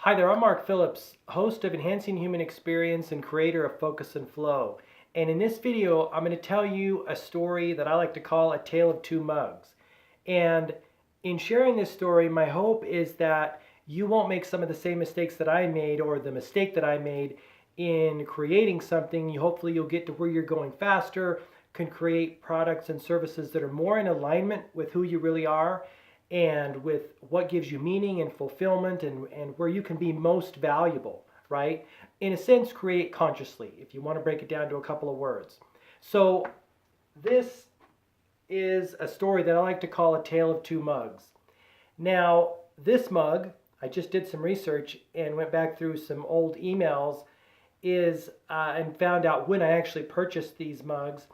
Hi there, I'm Mark Phillips, host of Enhancing Human Experience and creator of Focus and Flow. And in this video, I'm going to tell you a story that I like to call A Tale of Two Mugs. And in sharing this story, my hope is that you won't make some of the same mistakes that I made or the mistake that I made in creating something. Hopefully you'll get to where you're going faster, can create products and services that are more in alignment with who you really are and with what gives you meaning and fulfillment and where you can be most valuable, right? In a sense, create consciously, if you want to break it down to a couple of words. So this is a story that I like to call A Tale of Two Mugs. Now, this mug, I just did some research and went back through some old emails and found out when I actually purchased these mugs.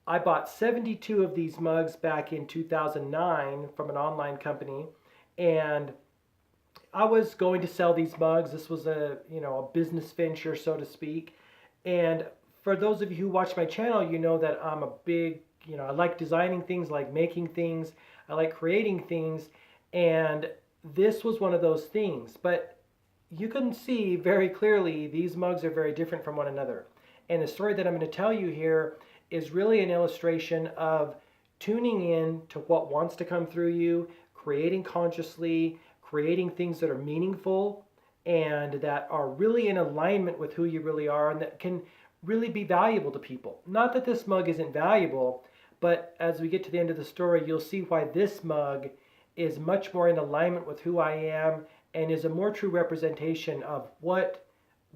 I bought 72 of these mugs back in 2009 from an online company, and I was going to sell these mugs. This was a business venture, so to speak. And for those of you who watch my channel, you know that I'm a big, I like designing things, I like making things, I like creating things, and this was one of those things. But you can see very clearly these mugs are very different from one another. And the story that I'm going to tell you here is really an illustration of tuning in to what wants to come through you, creating consciously, creating things that are meaningful and that are really in alignment with who you really are and that can really be valuable to people. Not that this mug isn't valuable, but as we get to the end of the story, you'll see why this mug is much more in alignment with who I am and is a more true representation of what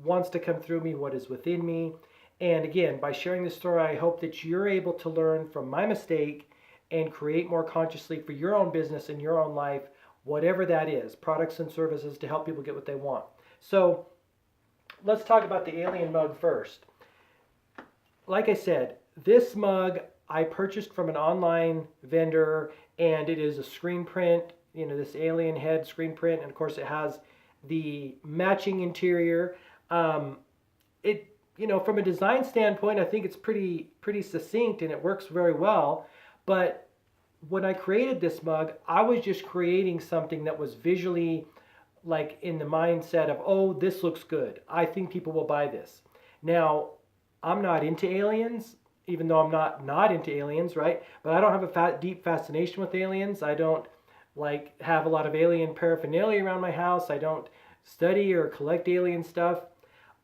wants to come through me, what is within me. And again, by sharing this story, I hope that you're able to learn from my mistake and create more consciously for your own business and your own life, whatever that is, products and services to help people get what they want. So let's talk about the alien mug first. Like I said, this mug I purchased from an online vendor, and it is a screen print, this alien head screen print, and of course it has the matching interior. From a design standpoint, I think it's pretty succinct and it works very well. But when I created this mug, I was just creating something that was visually like in the mindset of, oh, this looks good. I think people will buy this. Now, I'm not into aliens, even though I'm not into aliens, right? But I don't have a deep fascination with aliens. I don't have a lot of alien paraphernalia around my house. I don't study or collect alien stuff.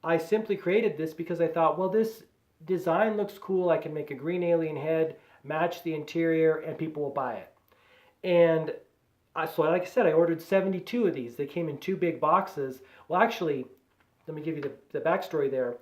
I simply created this because I thought, well, this design looks cool. I can make a green alien head, match the interior, and people will buy it. And so like I said, I ordered 72 of these. They came in two big boxes. Well, actually, let me give you the backstory there.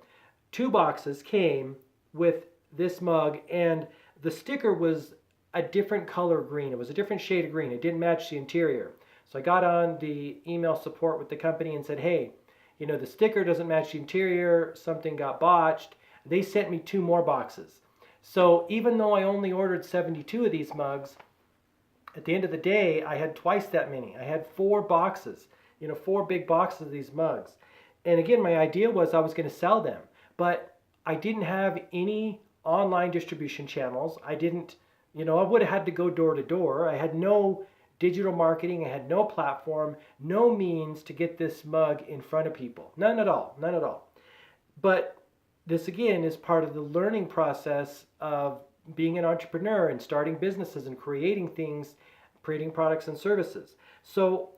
2 boxes came with this mug, and the sticker was a different color green. It was a different shade of green. It didn't match the interior. So I got on the email support with the company and said, hey, the sticker doesn't match the interior, something got botched. They sent me 2 more boxes. So even though I only ordered 72 of these mugs, at the end of the day, I had twice that many. I had 4 boxes, 4 big boxes of these mugs. And again, my idea was I was going to sell them, but I didn't have any online distribution channels. I didn't, I would have had to go door to door. I had no digital marketing. I had no platform, no means to get this mug in front of people. None at all. But this again is part of the learning process of being an entrepreneur and starting businesses and creating things, creating products and services. So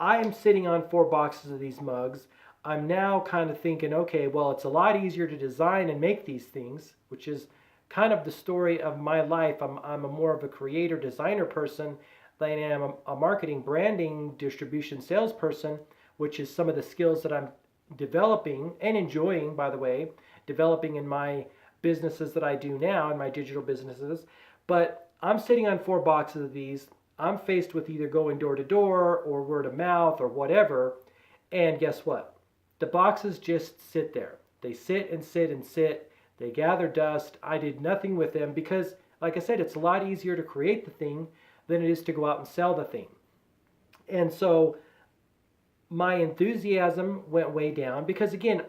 I am sitting on 4 boxes of these mugs. I'm now kind of thinking, okay, well, it's a lot easier to design and make these things, which is kind of the story of my life. I'm a more of a creator designer person than I am a marketing, branding, distribution, salesperson, which is some of the skills that I'm developing and enjoying, by the way, developing in my businesses that I do now, in my digital businesses. But I'm sitting on 4 boxes of these. I'm faced with either going door to door or word of mouth or whatever. And guess what? The boxes just sit there. They sit and sit and sit. They gather dust. I did nothing with them because, like I said, it's a lot easier to create the thing than it is to go out and sell the thing. And so my enthusiasm went way down because, again,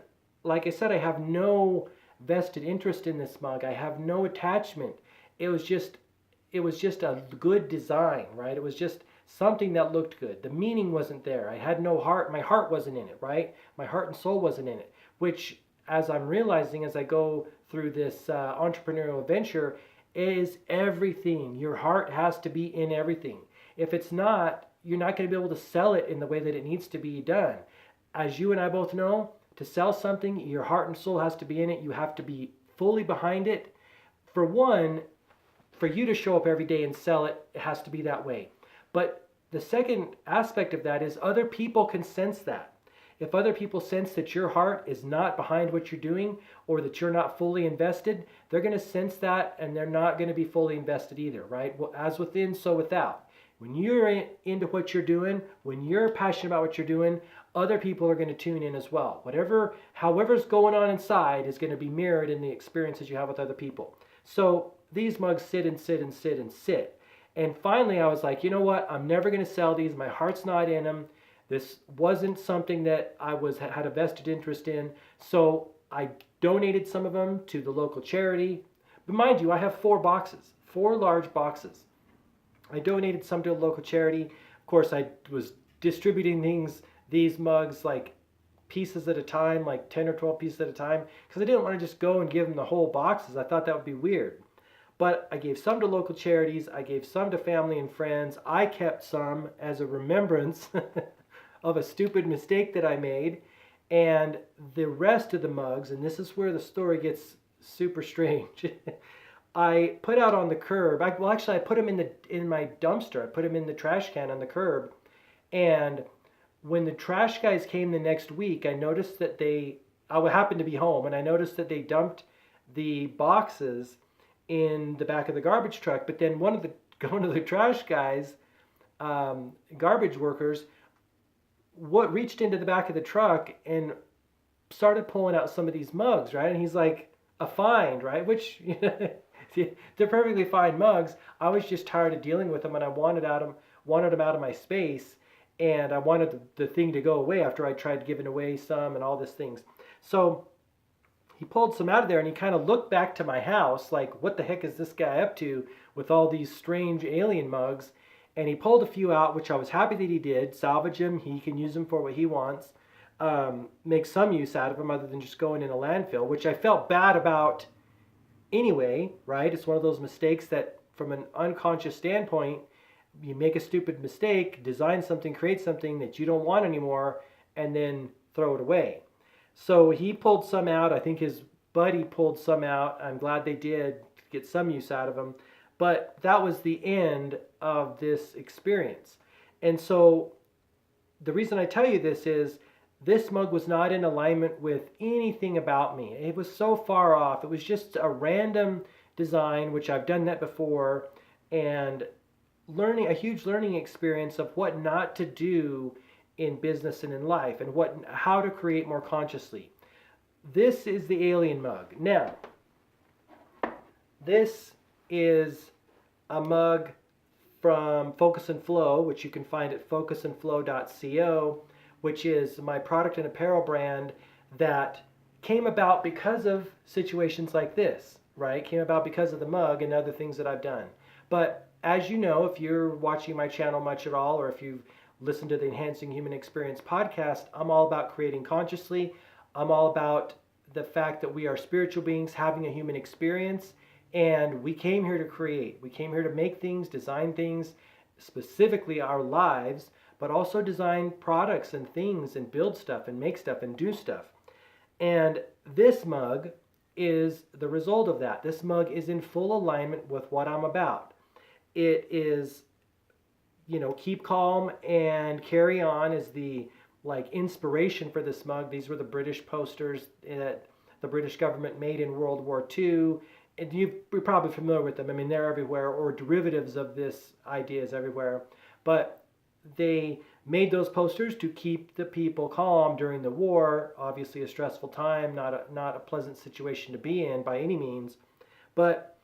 like I said, I have no vested interest in this mug. I have no attachment. It was just a good design, right? It was just something that looked good. The meaning wasn't there. I had no heart. My heart wasn't in it, right? My heart and soul wasn't in it, which, as I'm realizing as I go through this entrepreneurial venture, is everything. Your heart has to be in everything. If it's not, you're not going to be able to sell it in the way that it needs to be done. As you and I both know, to sell something, your heart and soul has to be in it. You have to be fully behind it. For one, for you to show up every day and sell it, it has to be that way. But the second aspect of that is other people can sense that. If other people sense that your heart is not behind what you're doing or that you're not fully invested, they're going to sense that and they're not going to be fully invested either, right? Well, as within, so without. When you're into what you're doing, when you're passionate about what you're doing, other people are going to tune in as well. However's going on inside is going to be mirrored in the experiences you have with other people. So these mugs sit and sit and sit and sit. And finally I was like, you know what? I'm never going to sell these. My heart's not in them. This wasn't something that I had a vested interest in. So I donated some of them to the local charity. But mind you, I have 4 boxes, 4 large boxes. I donated some to a local charity. Of course, I was distributing these mugs like pieces at a time, like 10 or 12 pieces at a time, because I didn't want to just go and give them the whole boxes. I thought that would be weird. But I gave some to local charities. I gave some to family and friends. I kept some as a remembrance of a stupid mistake that I made. And the rest of the mugs, and this is where the story gets super strange, I put out on the curb. I put them in my dumpster. I put them in the trash can on the curb. And when the trash guys came the next week, I noticed that I happened to be home, and I noticed that they dumped the boxes in the back of the garbage truck. But then one of the trash guys, garbage workers, reached into the back of the truck and started pulling out some of these mugs, right? And he's like, a find, right? Which, they're perfectly fine mugs. I was just tired of dealing with them, and I wanted them out of my space, and I wanted the thing to go away after I tried giving away some and all these things. So he pulled some out of there, and he kind of looked back to my house like, what the heck is this guy up to with all these strange alien mugs? And he pulled a few out, which I was happy that he did. Salvage them. He can use them for what he wants. Make some use out of them other than just going in a landfill, which I felt bad about anyway, right? It's one of those mistakes that from an unconscious standpoint, you make a stupid mistake, design something, create something that you don't want anymore, and then throw it away. So he pulled some out. I think his buddy pulled some out. I'm glad they did get some use out of them. But that was the end of this experience. And so the reason I tell you this is this mug was not in alignment with anything about me. It was so far off. It was just a random design, which I've done that before, and a huge learning experience of what not to do in business and in life, and how to create more consciously. This is the alien mug. Now, this is a mug from Focus and Flow, which you can find at focusandflow.co, which is my product and apparel brand that came about because of situations like this, right? Came about because of the mug and other things that I've done. But as you know, if you're watching my channel much at all, or if you've listened to the Enhancing Human Experience podcast, I'm all about creating consciously. I'm all about the fact that we are spiritual beings having a human experience, and we came here to create. We came here to make things, design things, specifically our lives, but also design products and things and build stuff and make stuff and do stuff. And this mug is the result of that. This mug is in full alignment with what I'm about. It is, keep calm and carry on is the inspiration for this mug. These were the British posters that the British government made in World War II. And you're probably familiar with them. I mean, they're everywhere, or derivatives of this idea is everywhere. But they made those posters to keep the people calm during the war. Obviously a stressful time, not a pleasant situation to be in by any means. But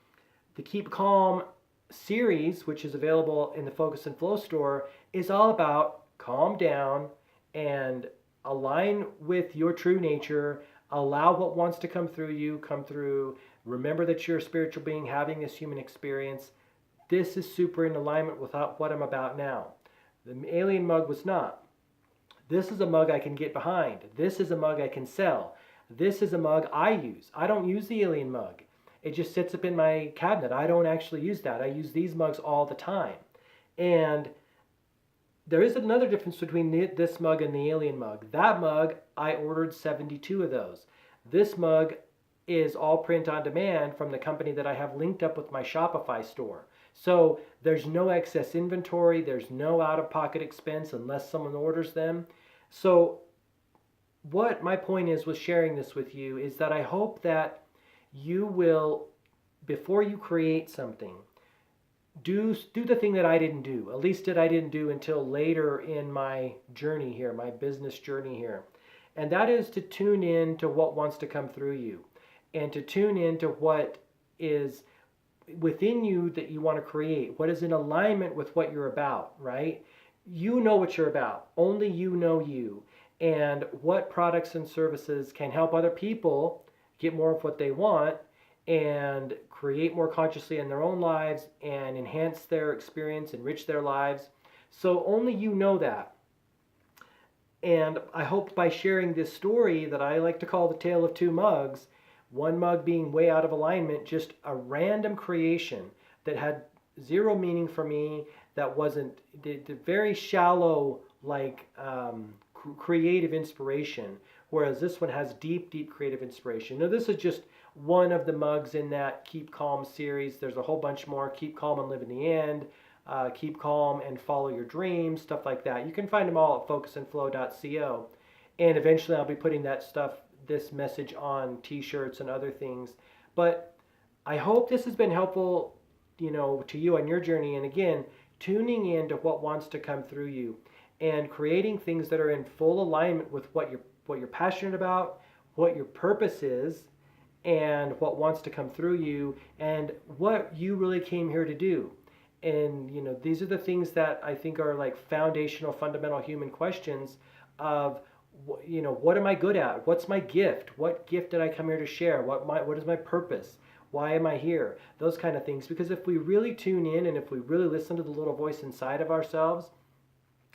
the Keep Calm series, which is available in the Focus and Flow store, is all about calm down and align with your true nature. Allow what wants to come through you, come through. Remember that you're a spiritual being having this human experience. This is super in alignment with what I'm about now. The alien mug was not. This is a mug I can get behind. This is a mug I can sell. This is a mug I use. I don't use the alien mug. It just sits up in my cabinet. I don't actually use that. I use these mugs all the time. And there is another difference between this mug and the alien mug. That mug, I ordered 72 of those. This mug is all print on demand from the company that I have linked up with my Shopify store. So there's no excess inventory, there's no out-of-pocket expense unless someone orders them. So what my point is with sharing this with you is that I hope that you will, before you create something, do the thing that I didn't do. At least that I didn't do until later in my journey here, my business journey here. And that is to tune in to what wants to come through you and to tune in to what is within you that you want to create, what is in alignment with what you're about, right? You know what you're about. Only you know you. And what products and services can help other people get more of what they want and create more consciously in their own lives and enhance their experience, enrich their lives. So only you know that. And I hope by sharing this story that I like to call the tale of two mugs, one mug being way out of alignment, just a random creation that had zero meaning for me, that wasn't the very shallow, like creative inspiration, whereas this one has deep, deep creative inspiration. Now, this is just one of the mugs in that Keep Calm series. There's a whole bunch more. Keep Calm and Live in the End. Keep Calm and Follow Your Dreams, stuff like that. You can find them all at focusandflow.co. And eventually I'll be putting that stuff, this message, on t-shirts and other things. But I hope this has been helpful, to you on your journey. And again, tuning in to what wants to come through you and creating things that are in full alignment with what you're passionate about, what your purpose is, and what wants to come through you, and what you really came here to do. And these are the things that I think are like foundational, fundamental human questions of, what am I good at? What's my gift? What gift did I come here to share? What is my purpose? Why am I here? Those kind of things. Because if we really tune in and if we really listen to the little voice inside of ourselves,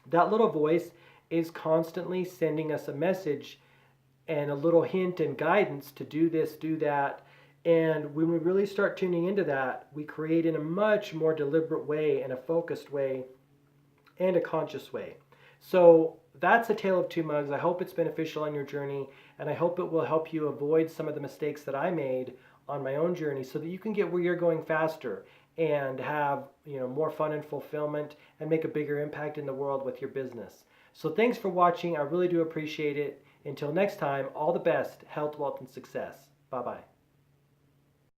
that little voice is constantly sending us a message and a little hint and guidance to do this, do that. And when we really start tuning into that, we create in a much more deliberate way and a focused way and a conscious way. So that's a tale of two mugs. I hope it's beneficial on your journey, and I hope it will help you avoid some of the mistakes that I made on my own journey so that you can get where you're going faster and have more fun and fulfillment and make a bigger impact in the world with your business. So thanks for watching. I really do appreciate it. Until next time, all the best, health, wealth, and success. Bye-bye.